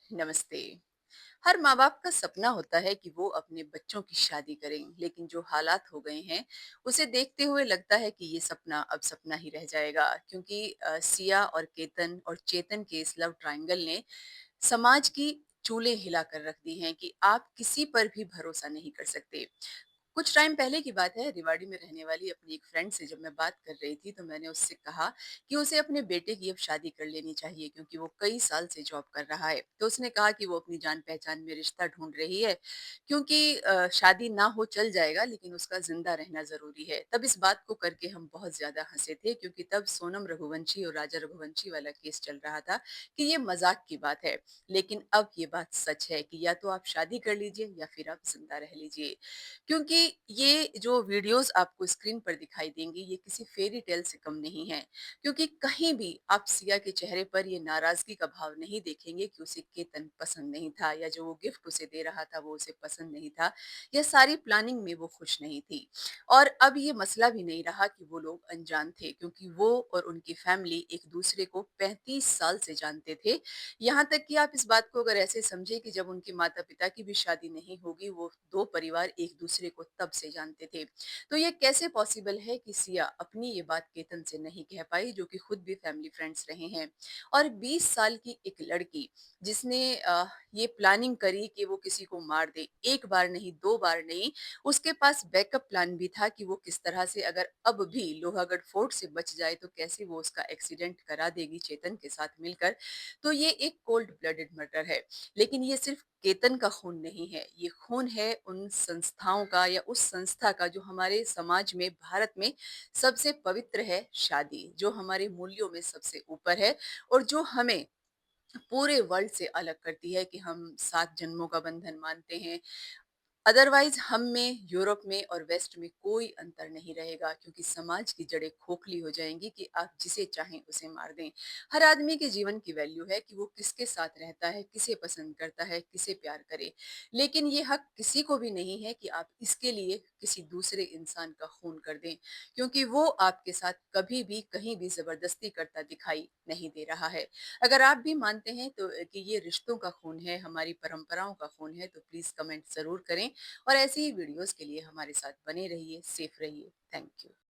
नमस्ते। हर माँ-बाप का सपना होता है कि वो अपने बच्चों की शादी करें, लेकिन जो हालात हो गए हैं, उसे देखते हुए लगता है कि ये सपना अब सपना ही रह जाएगा क्योंकि सिया और केतन और चेतन के इस लव ट्रायंगल ने समाज की चूलें हिला कर रख दी हैं कि आप किसी पर भी भरोसा नहीं कर सकते। कुछ टाइम पहले की बात है, रेवाड़ी में रहने वाली अपनी एक फ्रेंड से जब मैं बात कर रही थी, तो मैंने उससे कहा कि उसे अपने बेटे की अब शादी कर लेनी चाहिए क्योंकि वो कई साल से जॉब कर रहा है। तो उसने कहा कि वो अपनी जान-पहचान में रिश्ता ढूँढ रही है क्योंकि शादी ना हो चल जाएगा लेकिन उसका ज़िंदा रहना ज़रूरी है। तब इस बात को करके हम बहुत ज़्यादा हँसे थे क्योंकि तब सोनम रघुवंशी और राजा रघुवंशी वाला केस चल रहा था कि ये मज़ाक की बात है। लेकिन अब ये बात सच है कि या तो आप शादी कर लीजिए या फिर आप ज़िंदा रह लीजिए। क्योंकि ये जो वीडियोस आपको स्क्रीन पर दिखाई देंगी ये किसी फेरी टेल से कम नहीं है क्योंकि कहीं भी आप सिया के चेहरे पर ये नाराजगी का भाव नहीं देखेंगे कि उसे केतन पसंद नहीं था या जो वो गिफ्ट उसे दे रहा था वो उसे पसंद नहीं था या सारी प्लानिंग में वो खुश नहीं थी और अब ये मसला भी नहीं रहा कि वो लोग अनजान थे क्योंकि वो और उनकी फैमिली एक दूसरे को 35 साल से जानते थे। यहाँ तक कि आप इस बात को अगर ऐसे समझे कि जब उनके माता पिता की भी शादी नहीं होगी वो दो परिवार एक दूसरे को तब से जानते थे। तो ये कैसे पॉसिबल है कि सिया अपनी ये बात केतन से नहीं कह पाई जो कि खुद भी फैमिली फ्रेंड्स रहे हैं और 20 साल की एक लड़की जिसने ये प्लानिंग करी कि वो किसी को मार दे, एक बार नहीं दो बार नहीं, उसके पास बैकअप प्लान भी था कि वो किस तरह से अगर अब भी लोहागढ़ फोर्ट से बच जाए तो कैसे वो उसका एक्सीडेंट करा देगी चेतन के साथ मिलकर। तो ये एक कोल्ड ब्लडेड मर्डर है। लेकिन ये सिर्फ केतन का खून नहीं है, ये खून है उन संस्थाओं का या उस संस्था का जो हमारे समाज में भारत में सबसे पवित्र है, शादी, जो हमारे मूल्यों में सबसे ऊपर है और जो हमें पूरे वर्ल्ड से अलग करती है कि हम 7 जन्मों का बंधन मानते हैं। अदरवाइज हम में, यूरोप में और वेस्ट में कोई अंतर नहीं रहेगा क्योंकि समाज की जड़ें खोखली हो जाएंगी कि आप जिसे चाहें उसे मार दें। हर आदमी के जीवन की वैल्यू है कि वो किसके साथ रहता है, किसे पसंद करता है, किसे प्यार करे। लेकिन ये हक किसी को भी नहीं है कि आप इसके लिए किसी दूसरे इंसान का खून कर दें क्योंकि वो आपके साथ कभी भी कहीं भी जबरदस्ती करता दिखाई नहीं दे रहा है। अगर आप भी मानते हैं तो कि ये रिश्तों का खून है, हमारी परंपराओं का खून है, तो प्लीज कमेंट जरूर करें और ऐसी ही वीडियोस के लिए हमारे साथ बने रहिए, सेफ रहिए। Thank you.